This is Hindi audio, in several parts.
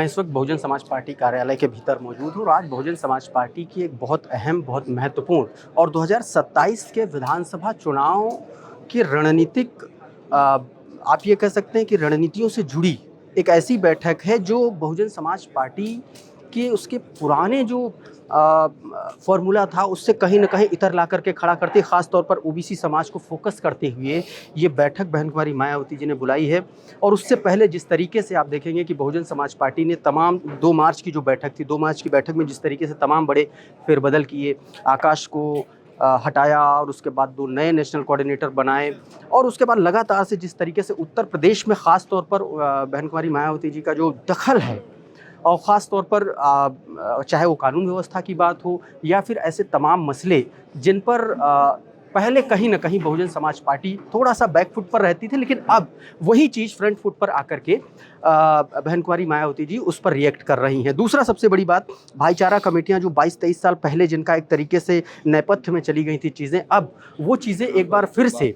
मैं इस वक्त बहुजन समाज पार्टी कार्यालय के भीतर मौजूद हूँ और आज बहुजन समाज पार्टी की एक बहुत अहम, बहुत महत्वपूर्ण और 2027 के विधानसभा चुनाव की रणनीतिक आप ये कह सकते हैं कि रणनीतियों से जुड़ी एक ऐसी बैठक है जो बहुजन समाज पार्टी के उसके पुराने जो फॉर्मूला था उससे कहीं ना कहीं इतर ला करके खड़ा करते, ख़ास तौर पर ओबीसी समाज को फोकस करते हुए ये बैठक बहन कुमारी मायावती जी ने बुलाई है। और उससे पहले जिस तरीके से आप देखेंगे कि बहुजन समाज पार्टी ने तमाम 2 मार्च की जो बैठक थी, 2 मार्च की बैठक में जिस तरीके से तमाम बड़े फेरबदल किए, आकाश को हटाया और उसके बाद 2 नए नेशनल कोऑर्डिनेटर बनाए और उसके बाद लगातार से जिस तरीके से उत्तर प्रदेश में ख़ास तौर पर बहन कुमारी मायावती जी का जो दखल है और ख़ास तौर पर चाहे वो कानून व्यवस्था की बात हो या फिर ऐसे तमाम मसले जिन पर पहले कहीं ना कहीं बहुजन समाज पार्टी थोड़ा सा बैकफुट पर रहती थी, लेकिन अब वही चीज़ फ्रंट फुट पर आकर के बहन कुमारी मायावती जी उस पर रिएक्ट कर रही हैं। दूसरा सबसे बड़ी बात, भाईचारा कमेटियां जो 22-23 साल पहले जिनका एक तरीके से नेपथ्य में चली गई थी चीज़ें, अब वो चीज़ें एक बार फिर से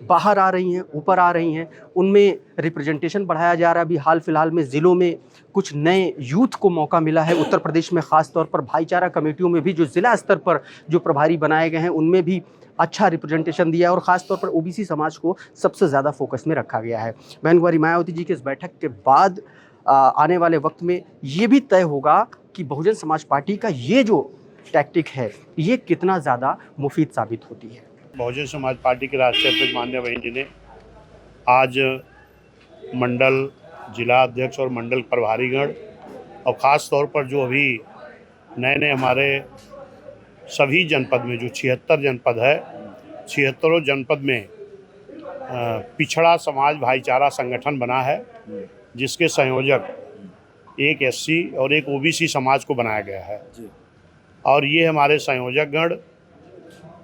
बाहर आ रही हैं, ऊपर आ रही हैं, उनमें रिप्रेजेंटेशन बढ़ाया जा रहा है। अभी हाल फिलहाल में ज़िलों में कुछ नए यूथ को मौका मिला है, उत्तर प्रदेश में ख़ास तौर पर भाईचारा कमेटियों में भी जो ज़िला स्तर पर जो प्रभारी बनाए गए हैं उनमें भी अच्छा रिप्रेजेंटेशन दिया है और ख़ास तौर पर ओबीसी समाज को सबसे ज़्यादा फोकस में रखा गया है। बहन कुमारी मायावती जी के इस बैठक के बाद आने वाले वक्त में ये भी तय होगा कि बहुजन समाज पार्टी का ये जो टैक्टिक है ये कितना ज़्यादा मुफीद साबित होती है। बहुजन समाज पार्टी के राष्ट्रीय अध्यक्ष माननीय बहन जी ने आज मंडल, जिला अध्यक्ष और मंडल प्रभारीगण और ख़ास तौर पर जो अभी नए हमारे सभी जनपद में जो 76 जनपद है, 76 जनपद में पिछड़ा समाज भाईचारा संगठन बना है, जिसके संयोजक एक एससी और एक ओबीसी समाज को बनाया गया है। और ये हमारे संयोजक गण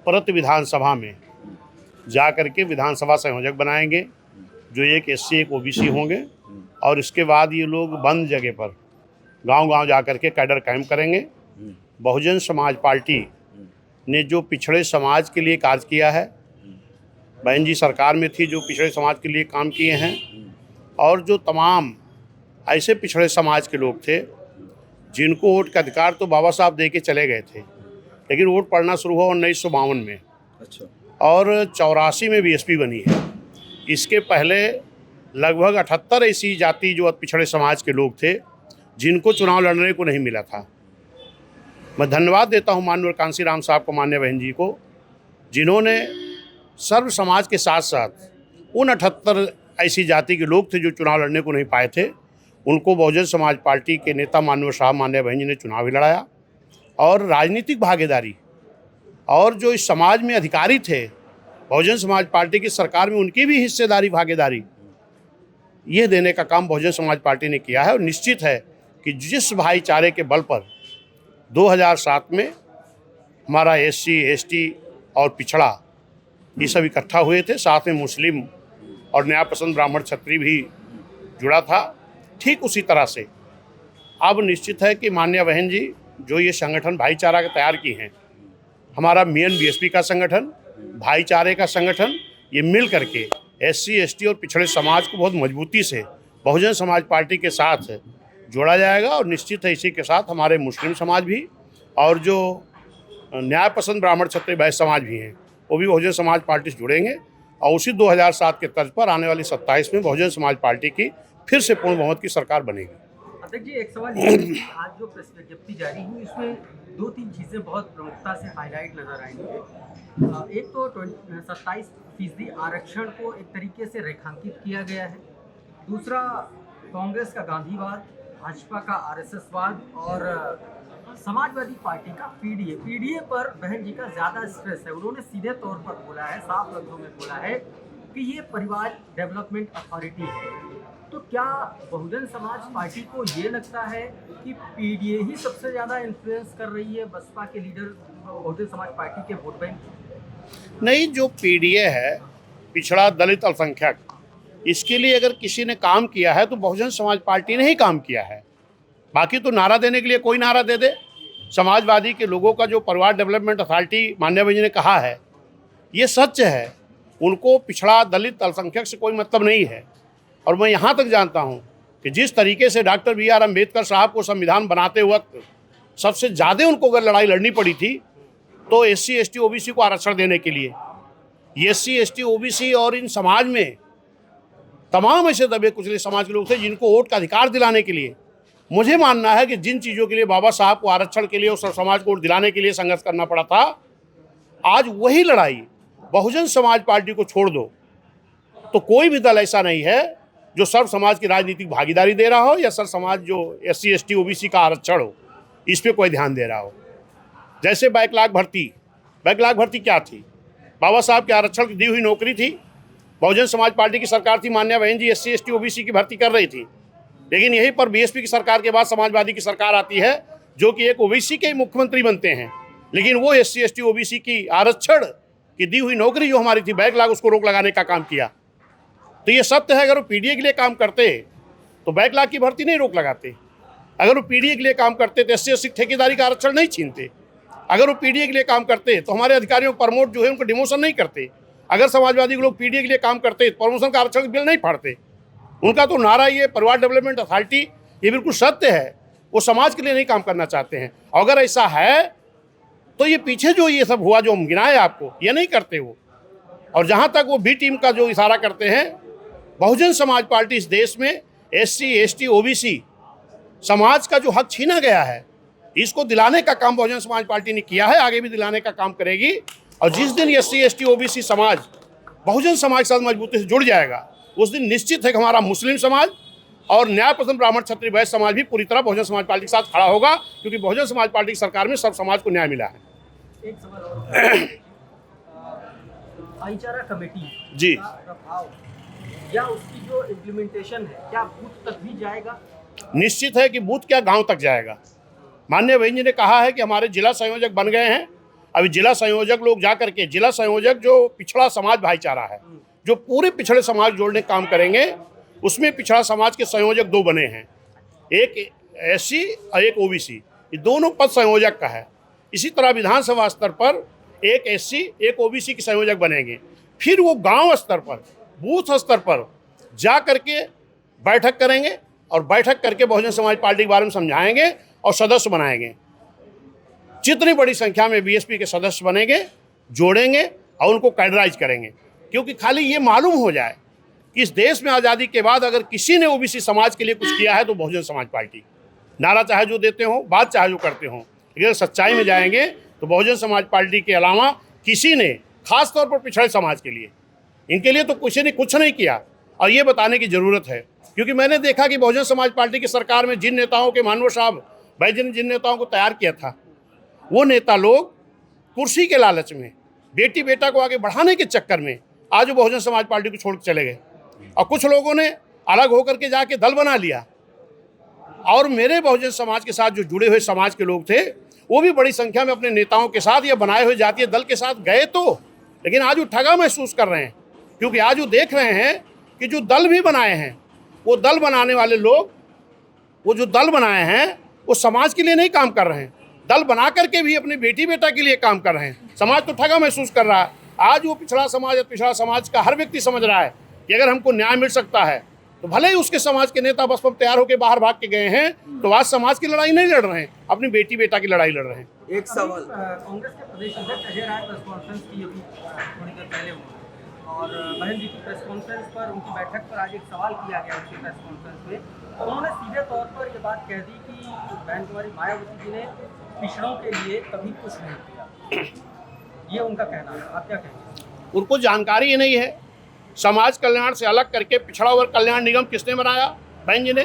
प्रति विधानसभा में जा कर के विधानसभा संयोजक बनाएंगे, जो एक एससी एक ओबीसी होंगे। और इसके बाद ये लोग बंद जगह पर गांव-गांव जा कर के कैडर कैंप करेंगे। बहुजन समाज पार्टी ने जो पिछड़े समाज के लिए कार्य किया है, बहन जी सरकार में थी जो पिछड़े समाज के लिए काम किए हैं, और जो तमाम ऐसे पिछड़े समाज के लोग थे जिनको वोट का अधिकार तो बाबा साहब दे के चले गए थे, लेकिन वोट पड़ना शुरू हुआ 1952 में। अच्छा। और 84 में बीएसपी बनी है। इसके पहले लगभग 78 ऐसी जाति जो पिछड़े समाज के लोग थे जिनको चुनाव लड़ने को नहीं मिला था। मैं धन्यवाद देता हूं माननीय कांसी राम साहब को, माननीय बहन जी को, जिन्होंने सर्व समाज के साथ साथ उन 78 ऐसी जाति के लोग थे जो चुनाव लड़ने को नहीं पाए थे, उनको बहुजन समाज पार्टी के नेता माननीय साहब माननीय बहन जी ने चुनाव भी लड़ाया। और राजनीतिक भागीदारी और जो इस समाज में अधिकारी थे बहुजन समाज पार्टी की सरकार में, उनकी भी हिस्सेदारी भागीदारी ये देने का काम बहुजन समाज पार्टी ने किया है। और निश्चित है कि जिस भाईचारे के बल पर 2007 में हमारा एससी, एसटी और पिछड़ा ये सब इकट्ठा हुए थे, साथ में मुस्लिम और न्याय पसंद ब्राह्मण क्षत्रिय भी जुड़ा था, ठीक उसी तरह से अब निश्चित है कि माननीय बहन जी जो ये संगठन भाईचारा का तैयार की हैं, हमारा मेन बीएसपी का संगठन, भाईचारे का संगठन, ये मिल करके एससी, एसटी और पिछड़े समाज को बहुत मजबूती से बहुजन समाज पार्टी के साथ जोड़ा जाएगा। और निश्चित है इसी के साथ हमारे मुस्लिम समाज भी और जो न्याय पसंद ब्राह्मण क्षत्रिय वैश्य समाज भी हैं, वो भी बहुजन समाज पार्टी से जुड़ेंगे। और उसी 2007 के तर्ज पर आने वाली 27 में बहुजन समाज पार्टी की फिर से पूर्ण बहुमत की सरकार बनेगी। अध्यक्ष जी, एक सवाल ये है कि आज जो प्रेस विज्ञप्ति जारी हुई उसमें 2-3 चीज़ें बहुत प्रमुखता से हाईलाइट नजर आएंगी। एक तो 27% आरक्षण को एक तरीके से रेखांकित किया गया है। दूसरा, कांग्रेस का गांधीवाद, भाजपा का आरएसएसवाद और समाजवादी पार्टी का पीडीए पर बहन जी का ज़्यादा स्ट्रेस है। उन्होंने सीधे तौर पर बोला है, साफ लफ्जों में बोला है कि ये परिवार डेवलपमेंट अथॉरिटी है। तो क्या बहुजन समाज पार्टी को ये लगता है कि पीडीए ही सबसे ज़्यादा इन्फ्लुएंस कर रही है बसपा के लीडर बहुजन समाज पार्टी के वोट बैंक? नहीं, जो पीडीए है, पिछड़ा दलित अल्पसंख्यक, इसके लिए अगर किसी ने काम किया है तो बहुजन समाज पार्टी ने ही काम किया है। बाकी तो नारा देने के लिए कोई नारा दे दे। समाजवादी के लोगों का जो परिवार डेवलपमेंट अथॉरिटी माननीय बहन जी ने कहा है, ये सच है। उनको पिछड़ा दलित अल्पसंख्यक से कोई मतलब नहीं है। और मैं यहाँ तक जानता हूँ कि जिस तरीके से डॉक्टर बी आर अम्बेडकर साहब को संविधान बनाते वक्त सबसे ज़्यादा उनको अगर लड़ाई लड़नी पड़ी थी तो SC ST OBC को आरक्षण देने के लिए, SC ST OBC और इन समाज में तमाम ऐसे दबे कुचले समाज के लोग थे जिनको वोट का अधिकार दिलाने के लिए, मुझे मानना है कि जिन चीज़ों के लिए बाबा साहब को आरक्षण के लिए और समाज को वोट दिलाने के लिए संघर्ष करना पड़ा था, आज वही लड़ाई बहुजन समाज पार्टी को छोड़ दो तो कोई भी दल ऐसा नहीं है जो सर्व समाज की राजनीतिक भागीदारी दे रहा हो या सर्व समाज जो SC ST OBC का आरक्षण हो इस पर कोई ध्यान दे रहा हो। जैसे बैकलॉग भर्ती क्या थी? बाबा साहब के आरक्षण की दी हुई नौकरी थी। बहुजन समाज पार्टी की सरकार थी, मान्या बहन जी SC ST OBC की भर्ती कर रही थी, लेकिन यहीं पर BSP की सरकार के बाद समाजवादी की सरकार आती है जो कि एक OBC के मुख्यमंत्री बनते हैं, लेकिन वो SC ST OBC की आरक्षण की दी हुई नौकरी जो हमारी थी बैकलॉग, उसको रोक लगाने का काम किया। तो ये सत्य है, अगर वो PDA के लिए काम करते तो बैकलॉग की भर्ती नहीं रोक लगाते। अगर वो PDA के लिए काम करते तो SC ST ठेकेदारी का आरक्षण नहीं छीनते। अगर वो PDA के लिए काम करते तो हमारे अधिकारियों को प्रमोट जो है उनको डिमोशन नहीं करते। अगर समाजवादी के लोग PDA के लिए काम करते तो प्रमोशन का आरक्षण बिल नहीं फाड़ते। उनका तो नारा ये परिवार डेवलपमेंट अथॉरिटी, ये बिल्कुल सत्य है, वो समाज के लिए नहीं काम करना चाहते हैं। अगर ऐसा है तो ये पीछे जो ये सब हुआ जो हम गिनाए आपको, ये नहीं करते वो। और जहाँ तक वो B टीम का जो इशारा करते हैं, बहुजन समाज पार्टी इस देश में SC ST OBC समाज का जो हक छीना गया है इसको दिलाने का काम बहुजन समाज पार्टी ने किया है, आगे भी दिलाने का काम करेगी। और जिस दिन SC ST OBC समाज बहुजन समाज के साथ मजबूती से जुड़ जाएगा उस दिन निश्चित है कि हमारा मुस्लिम समाज और न्याय पसंद ब्राह्मण क्षत्रिय वैश्य समाज भी पूरी तरह बहुजन समाज पार्टी के साथ खड़ा होगा, क्योंकि बहुजन समाज पार्टी की सरकार में सब समाज को न्याय मिला है। एक सवाल और, भाईचारा कमेटी जी, का प्रभाव या उसकी जो इम्प्लीमेंटेशन है क्या बूथ तक भी जाएगा? निश्चित है कि बूथ क्या गांव तक जाएगा। माननीय बहन जी ने कहा है कि हमारे जिला संयोजक बन गए हैं। अभी जिला संयोजक लोग जा करके, जिला संयोजक जो पिछड़ा समाज भाईचारा है, जो पूरे पिछड़े समाज जोड़ने का काम करेंगे, उसमें पिछड़ा समाज के संयोजक 2 बने हैं, एक SC और एक OBC, ये दोनों पद संयोजक का है। इसी तरह विधानसभा स्तर पर एक SC एक OBC के संयोजक बनेंगे। फिर वो गांव स्तर पर, बूथ स्तर पर जा करके बैठक करेंगे और बैठक करके बहुजन समाज पार्टी के बारे में समझाएंगे और सदस्य बनाएंगे। जितनी बड़ी संख्या में BSP के सदस्य बनेंगे, जोड़ेंगे और उनको कैडराइज करेंगे, क्योंकि खाली ये मालूम हो जाए कि इस देश में आज़ादी के बाद अगर किसी ने OBC समाज के लिए कुछ किया है तो बहुजन समाज पार्टी। नारा चाहे जो देते हों, बात चाहे जो करते हों, लेकिन सच्चाई में जाएंगे तो बहुजन समाज पार्टी के अलावा किसी ने, खास तौर पर पिछड़े समाज के लिए, इनके लिए तो किसी ने कुछ नहीं किया। और ये बताने की ज़रूरत है, क्योंकि मैंने देखा कि बहुजन समाज पार्टी की सरकार में जिन नेताओं के, मानव साहब भाई जी ने जिन नेताओं को तैयार किया था, वो नेता लोग कुर्सी के लालच में, बेटी बेटा को आगे बढ़ाने के चक्कर में आज वो बहुजन समाज पार्टी को छोड़ के चले गए। और कुछ लोगों ने अलग होकर के जाके दल बना लिया। और मेरे बहुजन समाज के साथ जो जुड़े हुए समाज के लोग थे वो भी बड़ी संख्या में अपने नेताओं के साथ या बनाए हुए जातीय दल के साथ गए तो, लेकिन आज वो ठगा महसूस कर रहे हैं, क्योंकि आज वो देख रहे हैं कि जो दल भी बनाए हैं, वो दल बनाने वाले लोग, वो जो दल बनाए हैं वो समाज के लिए नहीं काम कर रहे हैं, दल बना करके भी अपनी बेटी बेटा के लिए काम कर रहे हैं। समाज तो ठगा महसूस कर रहा है। आज वो पिछड़ा समाज का हर व्यक्ति समझ रहा है कि अगर हमको न्याय मिल सकता है तो भले ही उसके समाज के नेता बस पर तैयार होकर बाहर भाग के गए हैं, तो आज समाज की लड़ाई नहीं लड़ रहे हैं, अपनी बेटी बेटा की लड़ाई लड़ रहे हैं। एक सवाल, कांग्रेस के प्रदेश अध्यक्ष अजय राय प्रेस कॉन्फ्रेंस की अभी थोड़ी देर पहले हुई और बहन जी की प्रेस कॉन्फ्रेंस पर, उनकी बैठक पर आज एक सवाल किया गया उनकी प्रेस कॉन्फ्रेंस में, तो उन्होंने सीधे तौर पर ये बात कह दी कि बहन कुमारी मायावती जी ने पिछड़ों के लिए कभी कुछ नहीं किया, ये उनका कहना है। आप क्या कहेंगे? उनको जानकारी ही नहीं है। समाज कल्याण से अलग करके पिछड़ा वर्ग कल्याण निगम किसने बनाया? बहन जी ने।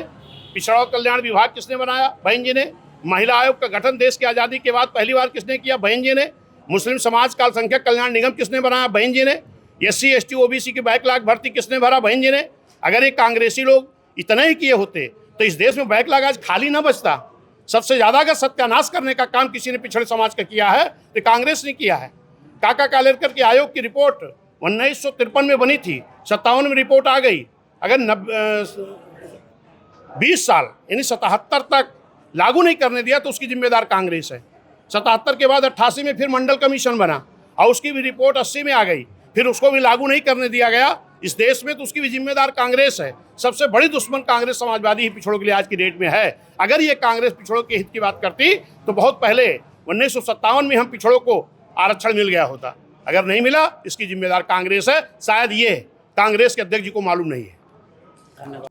पिछड़ा वर्ग कल्याण विभाग किसने बनाया? बहन जी ने। महिला आयोग का गठन देश की आज़ादी के बाद पहली बार किसने किया? बहन जी ने। मुस्लिम समाज का अल्पसंख्यक कल्याण निगम किसने बनाया? बहन जी ने। SC ST OBC की बैकलॉग भर्ती किसने भरा? बहन जी ने। अगर ये कांग्रेसी लोग इतना ही किए होते तो इस देश में बैकलॉग आज खाली न बचता। सबसे ज़्यादा अगर सत्यानाश करने का काम किसी ने पिछड़े समाज का किया है तो कांग्रेस ने किया है। काका कालेलकर के आयोग की रिपोर्ट 1953 में बनी थी, 57 में रिपोर्ट आ गई। अगर 20 साल यानी 77 तक लागू नहीं करने दिया तो उसकी जिम्मेदार कांग्रेस है। 77 के बाद 88 में फिर मंडल कमीशन बना और उसकी भी रिपोर्ट 80 में आ गई, फिर उसको भी लागू नहीं करने दिया गया इस देश में तो उसकी भी जिम्मेदार कांग्रेस है। सबसे बड़ी दुश्मन कांग्रेस समाजवादी ही पिछड़ों के लिए आज की डेट में है। अगर ये कांग्रेस पिछड़ों के हित की बात करती तो बहुत पहले 1957 में हम पिछड़ों को आरक्षण मिल गया होता। अगर नहीं मिला, इसकी जिम्मेदार कांग्रेस है। शायद ये कांग्रेस के अध्यक्ष जी को मालूम नहीं है। धन्यवाद।